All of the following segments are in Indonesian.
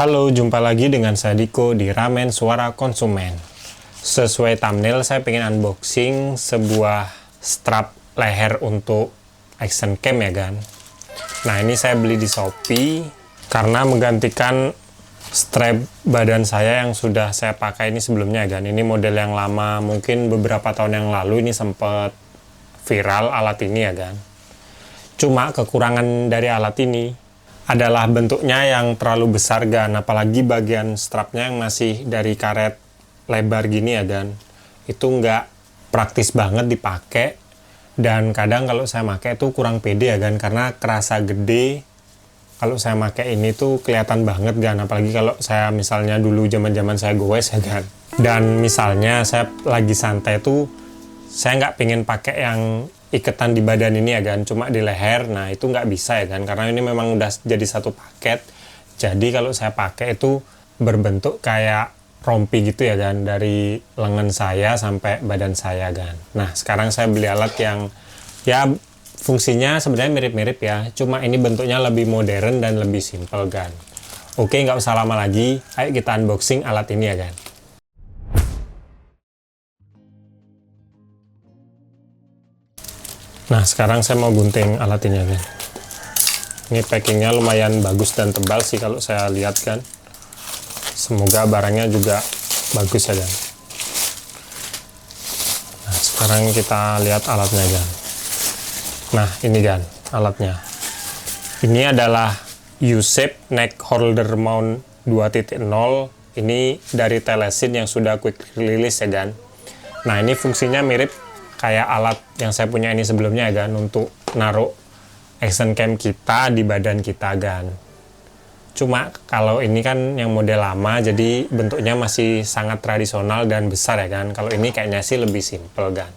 Halo, jumpa lagi dengan saya Diko di Ramen Suara Konsumen. Sesuai thumbnail, saya pengen unboxing sebuah strap leher untuk action cam ya kan. Nah, ini saya beli di Shopee karena menggantikan strap badan saya yang sudah saya pakai ini sebelumnya ya kan. Ini model yang lama, mungkin beberapa tahun yang lalu ini sempat viral alat ini ya kan. Cuma kekurangan dari alat ini adalah bentuknya yang terlalu besar gan, apalagi bagian strapnya yang masih dari karet lebar gini ya gan. Itu nggak praktis banget dipakai, dan kadang kalau saya pakai itu kurang pede ya gan, karena kerasa gede. Kalau saya pakai ini tuh kelihatan banget gan, apalagi kalau saya misalnya dulu zaman-zaman saya goes ya gan. Dan misalnya saya lagi santai tuh, saya nggak pengen pakai yang iketan di badan ini ya kan, cuma di leher. Nah itu nggak bisa ya kan, karena ini memang udah jadi satu paket. Jadi kalau saya pakai itu berbentuk kayak rompi gitu ya kan, dari lengan saya sampai badan saya kan. Nah sekarang saya beli alat yang ya fungsinya sebenarnya mirip-mirip ya, cuma ini bentuknya lebih modern dan lebih simple kan. Oke, nggak usah lama lagi, ayo kita unboxing alat ini ya kan. Nah, sekarang saya mau gunting alat ini ya. Ini packingnya lumayan bagus dan tebal sih kalau saya lihat kan. Semoga barangnya juga bagus ya kan. Nah, sekarang kita lihat alatnya kan. Nah, ini kan alatnya. Ini adalah U-Shape Neck Holder Mount 2.0. Ini dari Telesin yang sudah quick release ya kan. Nah, ini fungsinya mirip kayak alat yang saya punya ini sebelumnya ya kan, untuk naruh action cam kita di badan kita kan. Cuma kalau ini kan yang model lama, jadi bentuknya masih sangat tradisional dan besar ya kan. Kalau ini kayaknya sih lebih simple kan.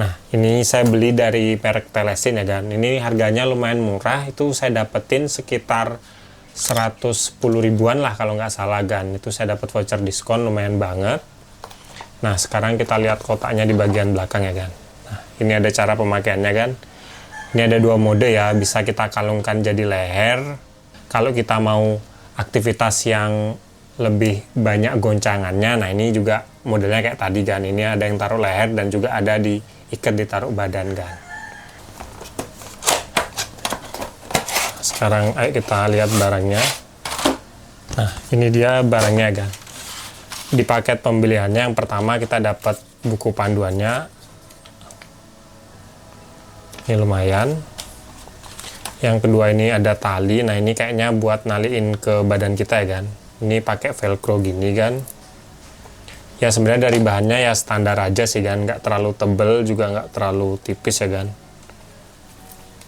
Nah ini saya beli dari merek Telesin ya kan. Ini harganya lumayan murah, itu saya dapetin sekitar 110 ribuan lah kalau nggak salah kan. Itu saya dapat voucher diskon lumayan banget. Nah, sekarang kita lihat kotaknya di bagian belakang ya kan. Nah, ini ada cara pemakaiannya kan. Ini ada dua mode ya, bisa kita kalungkan jadi leher. Kalau kita mau aktivitas yang lebih banyak goncangannya, nah ini juga modelnya kayak tadi kan. Ini ada yang taruh leher dan juga ada diikat ditaruh badan kan. Sekarang ayo kita lihat barangnya. Nah, ini dia barangnya kan. Di paket pembeliannya yang pertama kita dapat buku panduannya, ini lumayan. Yang kedua ini ada tali, nah ini kayaknya buat naliin ke badan kita ya kan. Ini pakai velcro gini kan. Ya sebenarnya dari bahannya ya standar aja sih kan, nggak terlalu tebel juga nggak terlalu tipis ya kan.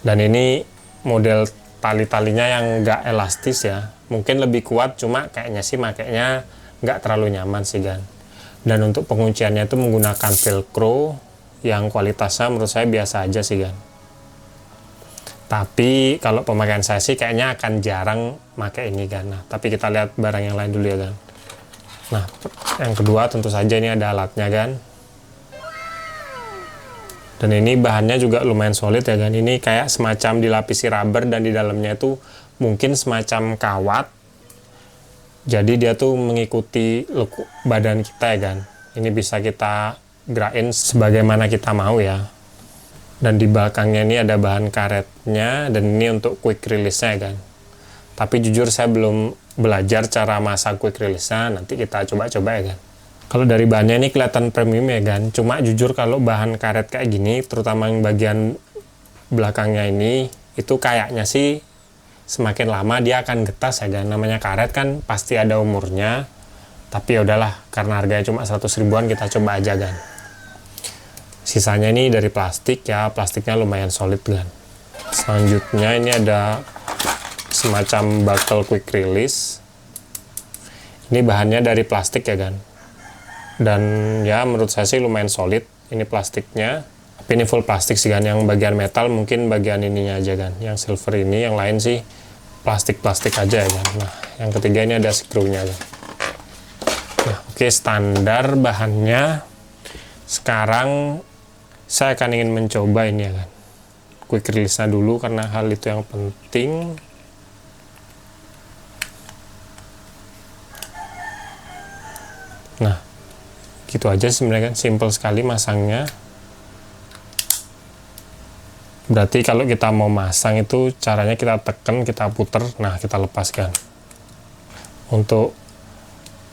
Dan ini model tali-talinya yang nggak elastis ya, mungkin lebih kuat, cuma kayaknya sih makainya nggak terlalu nyaman sih kan. Dan untuk pengunciannya itu menggunakan velcro yang kualitasnya menurut saya biasa aja sih kan. Tapi kalau pemakaian saya sih kayaknya akan jarang pakai ini kan. Nah, tapi kita lihat barang yang lain dulu ya kan. Nah, yang kedua tentu saja ini ada alatnya kan. Dan ini bahannya juga lumayan solid ya kan. Ini kayak semacam dilapisi rubber dan di dalamnya itu mungkin semacam kawat. Jadi dia tuh mengikuti badan kita ya kan. Ini bisa kita gerakin sebagaimana kita mau ya. Dan di belakangnya ini ada bahan karetnya, dan ini untuk quick release-nya kan. Tapi jujur saya belum belajar cara masak quick release-nya, nanti kita coba-coba ya kan. Kalau dari bahannya ini kelihatan premium ya kan. Cuma jujur kalau bahan karet kayak gini, terutama yang bagian belakangnya ini, itu kayaknya sih semakin lama dia akan getas ya kan. Namanya karet kan pasti ada umurnya. Tapi ya udahlah, karena harganya cuma 100 ribuan kita coba aja kan. Sisanya ini dari plastik ya, plastiknya lumayan solid kan. Selanjutnya ini ada semacam buckle quick release. Ini bahannya dari plastik ya kan. Dan ya menurut saya sih lumayan solid ini plastiknya. Tapi ini full plastik sih kan, yang bagian metal mungkin bagian ininya aja kan. Yang silver ini, yang lain sih plastik-plastik aja ya kan. Nah, yang ketiga ini ada screw-nya kan. Nah, oke, standar bahannya. Sekarang saya akan ingin mencoba ini ya kan. Quick release-nya dulu karena hal itu yang penting. Gitu aja sebenarnya kan, simple sekali masangnya. Berarti kalau kita mau masang itu caranya kita tekan, kita puter, nah kita lepaskan. Untuk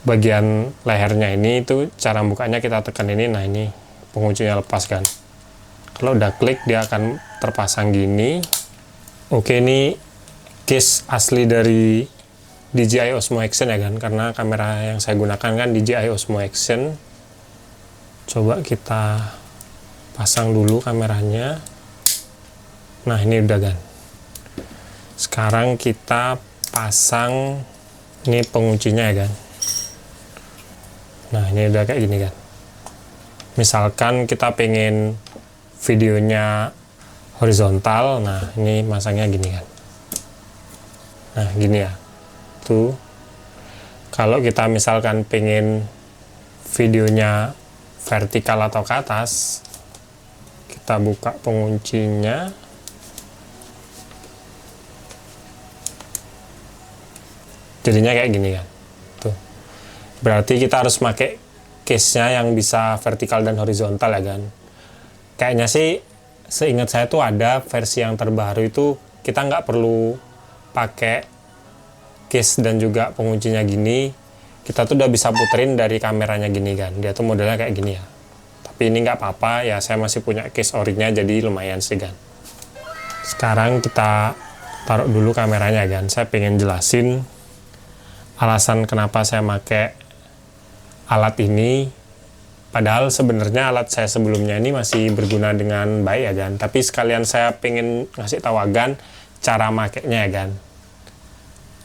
bagian lehernya ini itu cara bukanya kita tekan ini, nah ini penguncinya lepaskan. Kalau udah klik dia akan terpasang gini. Oke, ini case asli dari DJI Osmo Action ya kan, karena kamera yang saya gunakan kan DJI Osmo Action. Coba kita pasang dulu kameranya. Nah ini udah kan. Sekarang kita pasang ini penguncinya ya kan. Nah ini udah kayak gini kan. Misalkan kita pengen videonya horizontal, nah ini masangnya gini kan. Nah gini ya, tuh. Kalau kita misalkan pengen videonya vertikal atau ke atas, kita buka penguncinya. Jadinya kayak gini kan. Tuh. Berarti kita harus pakai case-nya yang bisa vertikal dan horizontal ya kan. Kayaknya sih seingat saya tuh ada versi yang terbaru itu kita nggak perlu pakai case dan juga penguncinya gini, kita tuh udah bisa puterin dari kameranya gini kan. Dia tuh modelnya kayak gini ya. Tapi ini nggak apa-apa ya, saya masih punya case orinya jadi lumayan sih kan. Sekarang kita taruh dulu kameranya kan. Saya pengen jelasin alasan kenapa saya pakai alat ini. Padahal sebenarnya alat saya sebelumnya ini masih berguna dengan baik ya kan. Tapi sekalian saya pengen ngasih tahu Agan cara makainya ya kan.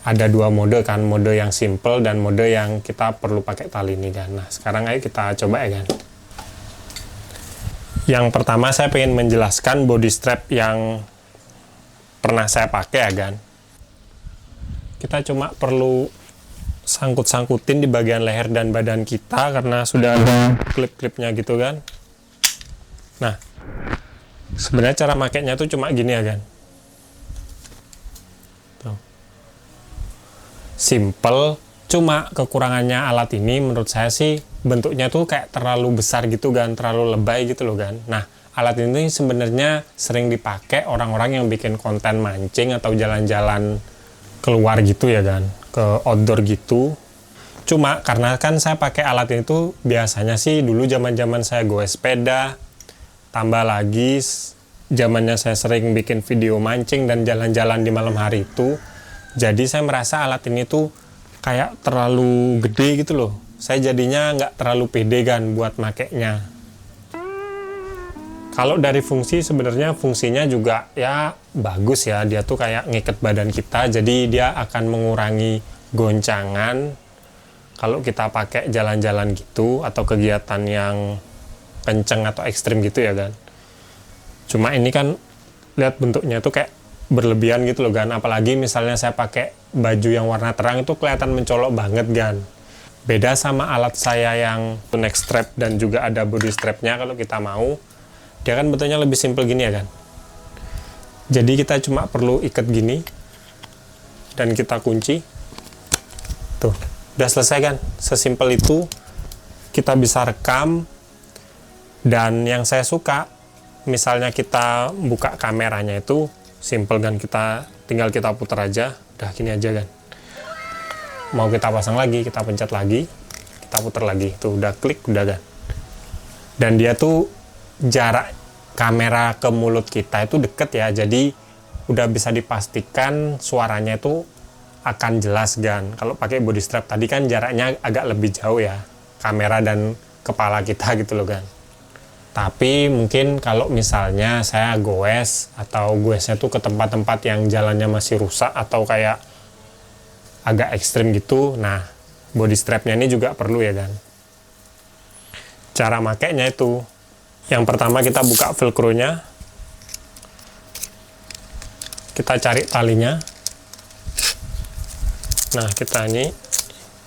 Ada dua mode kan, mode yang simple dan mode yang kita perlu pakai tali ini kan. Nah sekarang ayo kita coba ya kan. Yang pertama saya pengen menjelaskan body strap yang pernah saya pakai ya kan. Kita cuma perlu sangkut-sangkutin di bagian leher dan badan kita karena sudah ada klip-klipnya gitu kan. Nah sebenarnya cara makainya tuh cuma gini ya kan. Tuh. Simple, cuma kekurangannya alat ini menurut saya sih bentuknya tuh kayak terlalu besar gitu kan, terlalu lebay gitu loh kan. Nah alat ini sebenarnya sering dipakai orang-orang yang bikin konten mancing atau jalan-jalan keluar gitu ya kan, ke outdoor gitu. Cuma karena kan saya pakai alat ini tuh biasanya sih dulu zaman-zaman saya goes sepeda, tambah lagi zamannya saya sering bikin video mancing dan jalan-jalan di malam hari itu. Jadi saya merasa alat ini tuh kayak terlalu gede gitu loh. Saya jadinya nggak terlalu pede kan buat makainya. Kalau dari fungsi sebenarnya fungsinya juga ya bagus ya, dia tuh kayak ngikat badan kita, jadi dia akan mengurangi goncangan kalau kita pakai jalan-jalan gitu atau kegiatan yang kenceng atau ekstrim gitu ya kan. Cuma ini kan lihat bentuknya tuh kayak berlebihan gitu loh kan, apalagi misalnya saya pakai baju yang warna terang itu kelihatan mencolok banget kan. Beda sama alat saya yang neck strap dan juga ada body strapnya. Kalau kita mau, dia kan bentuknya lebih simple gini ya kan. Jadi kita cuma perlu ikat gini dan kita kunci. Tuh, udah selesai kan. Sesimpel itu. Kita bisa rekam. Dan yang saya suka, misalnya kita buka kameranya itu simple kan, kita tinggal kita putar aja, udah gini aja kan. Mau kita pasang lagi, kita pencet lagi, kita putar lagi. Tuh udah klik, udah kan. Dan dia tuh jarak kamera ke mulut kita itu deket ya, jadi udah bisa dipastikan suaranya itu akan jelas kan. Kalau pakai body strap tadi kan jaraknya agak lebih jauh ya, kamera dan kepala kita gitu loh kan. Tapi mungkin kalau misalnya saya goes atau goesnya tuh ke tempat-tempat yang jalannya masih rusak atau kayak agak ekstrim gitu, nah body strapnya ini juga perlu ya kan. Cara makainya itu, yang pertama kita buka velcro-nya, kita cari talinya. Nah kita ini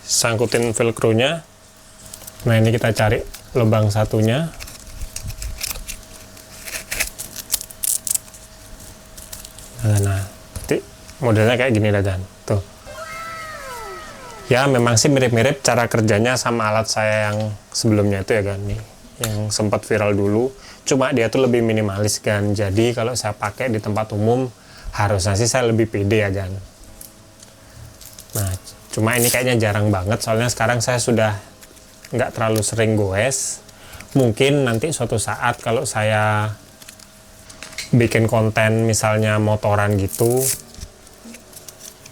sangkutin velcro-nya. Nah ini kita cari lubang satunya. Nah nanti modelnya kayak gini lah kan. Tuh. Ya memang sih mirip-mirip cara kerjanya sama alat saya yang sebelumnya itu ya kan, nih yang sempat viral dulu, cuma dia tuh lebih minimalis kan. Jadi kalau saya pakai di tempat umum harusnya sih saya lebih pede ya kan. Nah cuma ini kayaknya jarang banget, soalnya sekarang saya sudah nggak terlalu sering goes. Mungkin nanti suatu saat kalau saya bikin konten misalnya motoran gitu,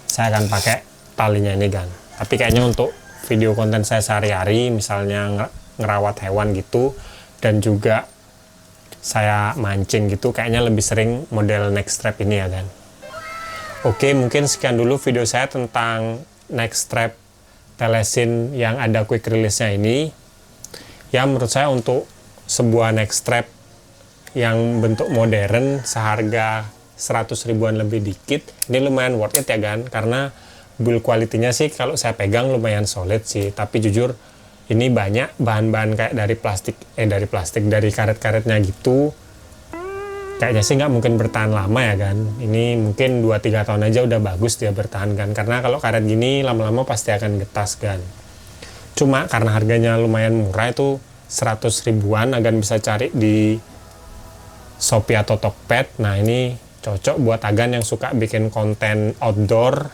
saya akan pakai talinya ini kan. Tapi kayaknya untuk video konten saya sehari-hari, misalnya ngerawat hewan gitu, dan juga saya mancing gitu, kayaknya lebih sering model neck strap ini ya kan. Oke, mungkin sekian dulu video saya tentang neck strap Telesin yang ada quick release-nya ini. Ya menurut saya untuk sebuah neck strap yang bentuk modern seharga 100 ribuan lebih dikit, ini lumayan worth it ya kan, karena build quality-nya sih kalau saya pegang lumayan solid sih. Tapi jujur ini banyak bahan-bahan kayak dari karet-karetnya gitu, kayaknya sih nggak mungkin bertahan lama ya kan. Ini mungkin 2-3 tahun aja udah bagus dia bertahan kan, karena kalau karet gini lama-lama pasti akan getas kan. Cuma karena harganya lumayan murah, itu 100 ribuan, agan bisa cari di Shopee atau Tokped. Nah ini cocok buat agan yang suka bikin konten outdoor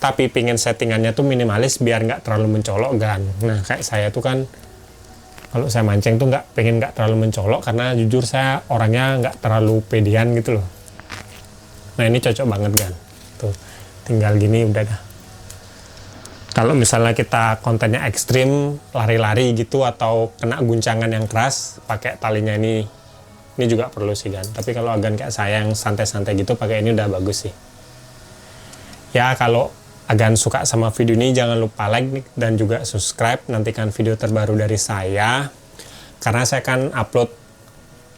tapi pingin settingannya tuh minimalis biar nggak terlalu mencolok kan. Nah kayak saya tuh kan kalau saya mancing tuh pengen nggak terlalu mencolok, karena jujur saya orangnya nggak terlalu pedean gitu loh. Nah ini cocok banget kan, tuh tinggal gini udah dah. Kalau misalnya kita kontennya ekstrim, lari-lari gitu atau kena guncangan yang keras, pakai talinya ini juga perlu sih kan. Tapi kalau agan kayak saya yang santai-santai gitu, pakai ini udah bagus sih. Ya kalau agan suka sama video ini, jangan lupa like dan juga subscribe. Nantikan video terbaru dari saya, karena saya akan upload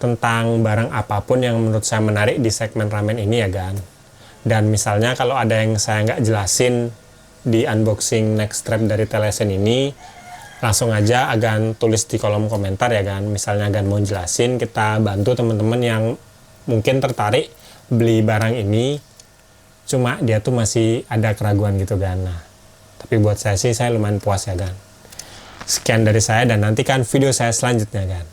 tentang barang apapun yang menurut saya menarik di segmen ramen ini ya kan. Dan misalnya kalau ada yang saya nggak jelasin di unboxing neck strap dari Telesin ini, langsung aja agan tulis di kolom komentar ya kan. Misalnya agan mau jelasin, kita bantu teman-teman yang mungkin tertarik beli barang ini, cuma dia tuh masih ada keraguan gitu kan. Nah, tapi buat saya sih, saya lumayan puas ya kan. Sekian dari saya, dan nantikan video saya selanjutnya kan.